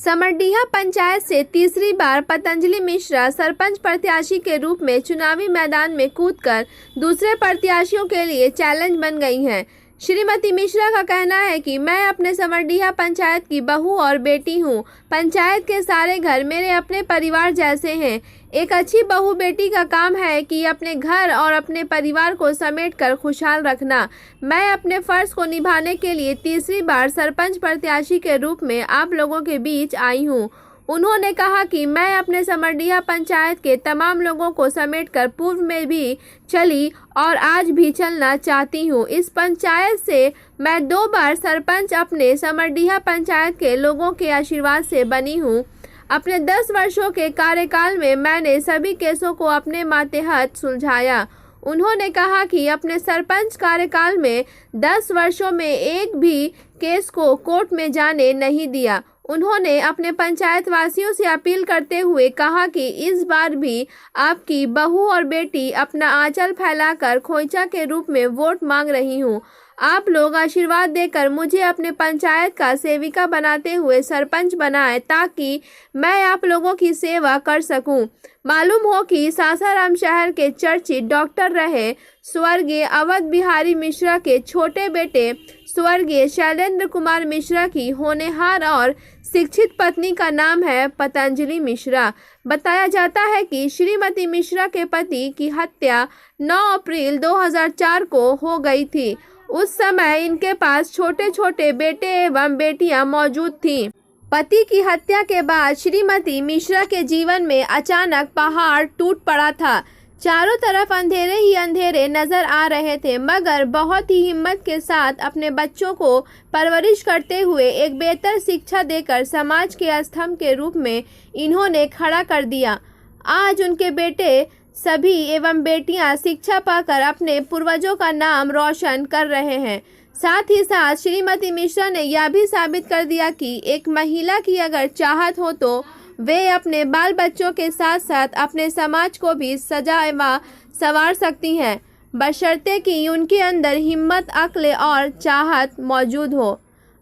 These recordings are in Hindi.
समरडीहा पंचायत से तीसरी बार पतंजलि मिश्रा सरपंच प्रत्याशी के रूप में चुनावी मैदान में कूदकर दूसरे प्रत्याशियों के लिए चैलेंज बन गई हैं। श्रीमती मिश्रा का कहना है कि मैं अपने समरडीहा पंचायत की बहू और बेटी हूं। पंचायत के सारे घर मेरे अपने परिवार जैसे हैं। एक अच्छी बहू बेटी का काम है कि अपने घर और अपने परिवार को समेटकर खुशहाल रखना। मैं अपने फर्ज को निभाने के लिए तीसरी बार सरपंच प्रत्याशी के रूप में आप लोगों के बीच आई हूं। उन्होंने कहा कि मैं अपने समरडीहा पंचायत के तमाम लोगों को समेटकर पूर्व में भी चली और आज भी चलना चाहती हूं। इस पंचायत से मैं 2 बार सरपंच अपने समरडीहा पंचायत के लोगों के आशीर्वाद से बनी हूं। अपने 10 वर्षों के कार्यकाल में मैंने सभी केसों को अपने मातहत सुलझाया। उन्होंने कहा कि अपने सरपंच कार्यकाल में 10 वर्षों में एक भी केस को कोर्ट में जाने नहीं दिया। उन्होंने अपने पंचायत वासियों से अपील करते हुए कहा कि इस बार भी आपकी बहू और बेटी अपना आंचल फैलाकर खोइचा के रूप में वोट मांग रही हूं। आप लोग आशीर्वाद देकर मुझे अपने पंचायत का सेविका बनाते हुए सरपंच बनाएं ताकि मैं आप लोगों की सेवा कर सकूं। मालूम हो कि सासाराम शहर के चर्चित डॉक्टर रहे स्वर्गीय अवध बिहारी मिश्रा के छोटे बेटे स्वर्गीय शैलेंद्र कुमार मिश्रा की होनहार और शिक्षित पत्नी का नाम है पतंजलि मिश्रा। बताया जाता है कि श्रीमती मिश्रा के पति की हत्या 9 अप्रैल 2004 को हो गई थी। उस समय इनके पास छोटे छोटे बेटे एवं बेटियां मौजूद थीं। पति की हत्या के बाद श्रीमती मिश्रा के जीवन में अचानक पहाड़ टूट पड़ा था। चारों तरफ अंधेरे ही अंधेरे नजर आ रहे थे, मगर बहुत ही हिम्मत के साथ अपने बच्चों को परवरिश करते हुए एक बेहतर शिक्षा देकर समाज के स्तंभ के रूप में इन्होंने खड़ा कर दिया। आज उनके बेटे सभी एवं बेटियां शिक्षा पाकर अपने पूर्वजों का नाम रोशन कर रहे हैं। साथ ही साथ श्रीमती मिश्रा ने यह भी साबित कर दिया कि एक महिला की अगर चाहत हो तो वे अपने बाल बच्चों के साथ साथ अपने समाज को भी सजा व संवार सकती हैं, बशर्ते कि उनके अंदर हिम्मत, अक्ल और चाहत मौजूद हो।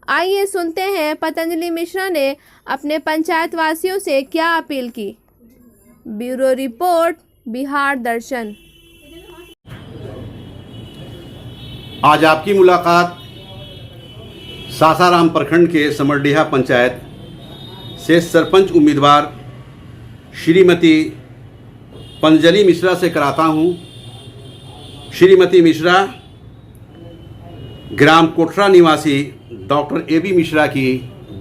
आइए सुनते हैं पतंजलि मिश्रा ने अपने पंचायत वासियों से क्या अपील की। ब्यूरो रिपोर्ट, बिहार दर्शन। आज आपकी मुलाकात सासाराम प्रखंड के समरडीहा पंचायत से सरपंच उम्मीदवार श्रीमती पतंजलि मिश्रा से कराता हूं। श्रीमती मिश्रा ग्राम कोठरा निवासी डॉक्टर AB मिश्रा की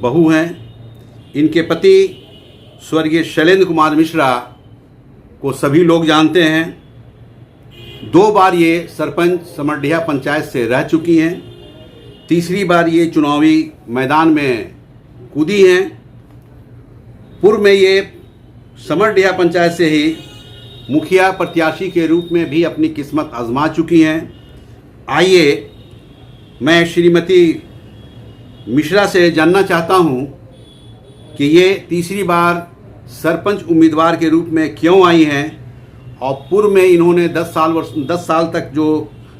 बहू हैं। इनके पति स्वर्गीय शैलेंद्र कुमार मिश्रा को सभी लोग जानते हैं। 2 बार ये सरपंच समरडीहा पंचायत से रह चुकी हैं। तीसरी बार ये चुनावी मैदान में कूदी हैं। पूर्व में ये समरडीहा पंचायत से ही मुखिया प्रत्याशी के रूप में भी अपनी किस्मत आजमा चुकी हैं। आइए मैं श्रीमती मिश्रा से जानना चाहता हूं कि ये तीसरी बार सरपंच उम्मीदवार के रूप में क्यों आई हैं और पूर्व में इन्होंने 10 साल तक जो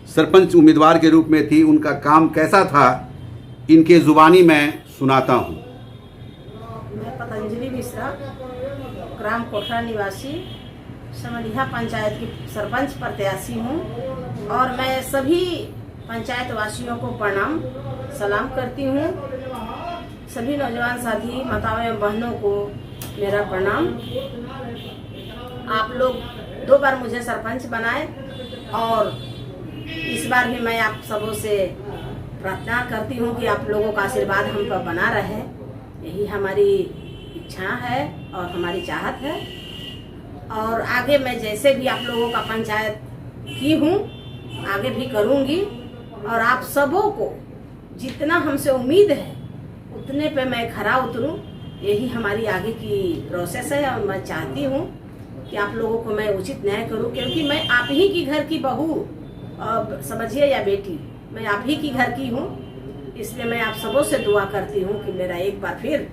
सरपंच उम्मीदवार के रूप में थी उनका काम कैसा था, इनके ज़ुबानी मैं सुनाता हूं। मैं पतंजलि मिश्रा ग्राम कोठरा निवासी समरडीहा पंचायत की सरपंच प्रत्याशी हूं और मैं सभी पंचायत वासियों को प्रणाम सलाम करती हूं। सभी नौजवान साथी माताओं एवं बहनों को मेरा प्रणाम। आप लोग 2 बार मुझे सरपंच बनाए और इस बार भी मैं आप सबों से प्रार्थना करती हूँ कि आप लोगों का आशीर्वाद हम पर बना रहे। यही हमारी इच्छा है और हमारी चाहत है। और आगे मैं जैसे भी आप लोगों का पंचायत की हूँ आगे भी करूँगी और आप सबों को जितना हमसे उम्मीद है उतने पे मैं खरा उतरूँ। यही हमारी आगे की प्रोसेस है और मैं चाहती हूँ कि आप लोगों को मैं उचित न्याय करूँ, क्योंकि मैं आप ही की घर की बहू समझिए या बेटी, मैं आप ही की घर की हूँ। इसलिए मैं आप सबों से दुआ करती हूँ कि मेरा एक बार फिर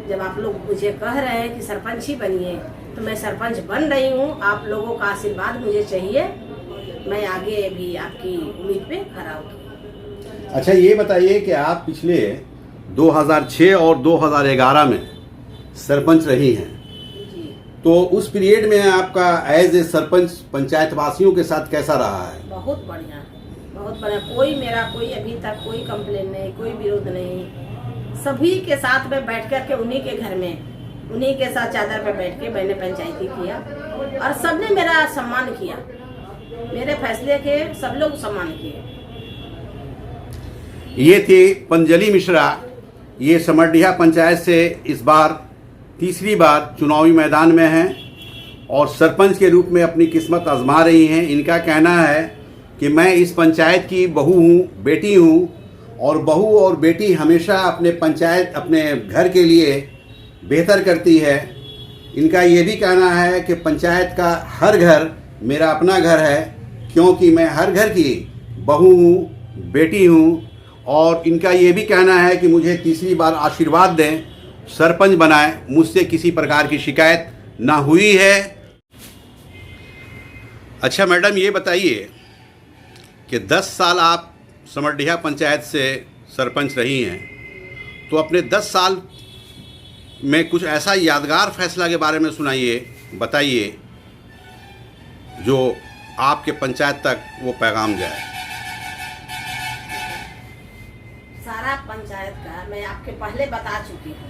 जब आप लोग मुझे कह रहे हैं कि सरपंच ही बनिए तो मैं सरपंच बन रही हूँ। आप लोगों का आशीर्वाद मुझे चाहिए, मैं आगे भी आपकी उम्मीद पे खरा उतरूँ। अच्छा, ये बताइए कि आप पिछले 2006 और 2011 में सरपंच रही हैं। जी। तो उस पीरियड में आपका एज ए सरपंच पंचायत वासियों के साथ कैसा रहा है? बहुत बढ़िया, बहुत बढ़िया। कोई अभी तक कोई कंप्लेन नहीं, कोई विरोध नहीं। सभी के साथ में बैठ कर के उन्हीं के घर में उन्हीं के साथ चादर पे बैठ के मैंने पंचायती किया और सबने मेरा सम्मान किया, मेरे फैसले के सब लोग सम्मान किए। ये थी पंजली मिश्रा। ये समरडीहा पंचायत से इस बार तीसरी बार चुनावी मैदान में हैं और सरपंच के रूप में अपनी किस्मत आजमा रही हैं। इनका कहना है कि मैं इस पंचायत की बहू हूँ, बेटी हूँ और बहू और बेटी हमेशा अपने घर के लिए बेहतर करती है। इनका ये भी कहना है कि पंचायत का हर घर मेरा अपना घर है, क्योंकि मैं हर घर की बहू हूँ, बेटी हूँ। और इनका ये भी कहना है कि मुझे तीसरी बार आशीर्वाद दें, सरपंच बनाएं, मुझसे किसी प्रकार की शिकायत ना हुई है। अच्छा मैडम, ये बताइए कि 10 साल आप समरडीहा पंचायत से सरपंच रही हैं, तो अपने 10 साल में कुछ ऐसा यादगार फैसला के बारे में सुनाइए, बताइए, जो आपके पंचायत तक वो पैगाम जाए। सारा पंचायत का मैं आपके पहले बता चुकी हूँ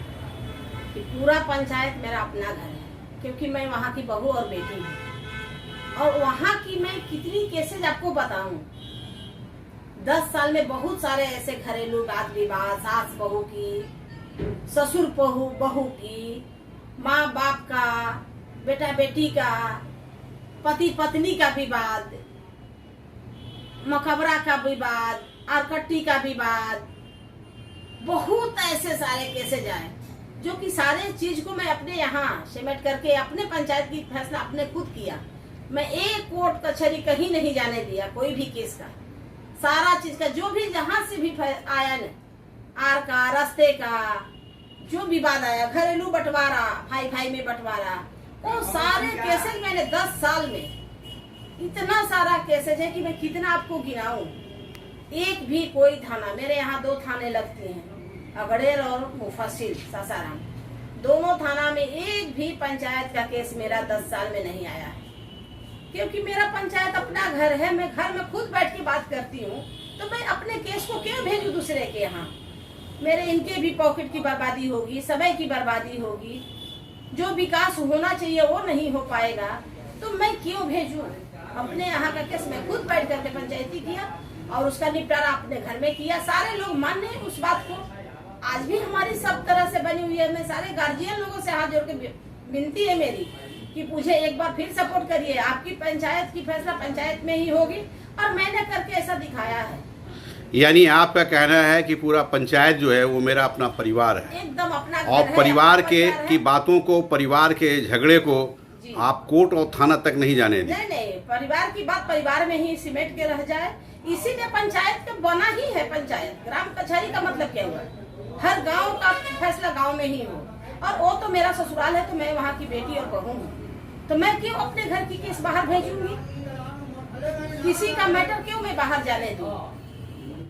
कि पूरा पंचायत मेरा अपना घर है, क्योंकि मैं वहाँ की बहू और बेटी हूँ। और वहाँ की मैं कितनी केसेज आपको बताऊँ। 10 साल में बहुत सारे ऐसे घरेलू वाद विवाद, सास बहू की, ससुर बहू की, माँ बाप का, बेटा बेटी का, पति पत्नी का विवाद, मकबरा का विवाद, आरकट्टी का विवाद, बहुत ऐसे सारे केसेज आए, जो कि सारे चीज को मैं अपने यहाँ सिमट करके अपने पंचायत की फैसला अपने खुद किया। मैं एक कोर्ट कचहरी कहीं नहीं जाने दिया, कोई भी केस का, सारा चीज का, जो भी जहाँ से भी आया न, आर का, रास्ते का, जो विवाद आया, घरेलू बंटवारा, भाई में बंटवारा, वो सारे केसेज मैंने 10 साल में, इतना सारा केसेज है कि मैं कितना आपको गिनाऊं। एक भी कोई थाना, मेरे यहाँ 2 थाने लगते हैं, अगड़ेर और मुफस्सिल सासाराम, दोनों थाना में एक भी पंचायत का केस मेरा 10 साल में नहीं आया है, क्योंकि मेरा पंचायत अपना घर है। मैं घर में खुद बैठ के बात करती हूँ, तो मैं अपने केस को क्यों भेजूं दूसरे के यहाँ। मेरे इनके भी पॉकेट की बर्बादी होगी, समय की बर्बादी होगी, जो विकास होना चाहिए वो नहीं हो पाएगा, तो मैं क्यों भेजूं। अपने यहाँ का केस मैं खुद बैठ करके पंचायती किया और उसका निपटारा अपने घर में किया। सारे लोग माने उस बात को, आज भी हमारी सब तरह से बनी हुई है। मैं सारे गार्जियन लोगों से हाथ जोड़ के विनती है मेरी कि मुझे एक बार फिर सपोर्ट करिए। आपकी पंचायत की फैसला पंचायत में ही होगी और मैंने करके ऐसा दिखाया है। यानी आपका कहना है कि पूरा पंचायत जो है वो मेरा अपना परिवार है, एकदम अपना घर और है, परिवार अपना के परिवार की है। बातों को, परिवार के झगड़े को आप कोर्ट और थाना तक नहीं जाने दें। नहीं, परिवार की बात परिवार में ही सिमट के रह जाए, इसीलिए पंचायत का बना ही है। पंचायत ग्राम कचहरी का मतलब क्या हुआ, हर गांव का फैसला गांव में ही हो। और वो तो मेरा ससुराल है, तो मैं वहाँ की बेटी और बहू हूँ, तो मैं क्यों अपने घर की केस बाहर भेजूंगी, किसी का मैटर क्यों मैं बाहर जाने दूँ।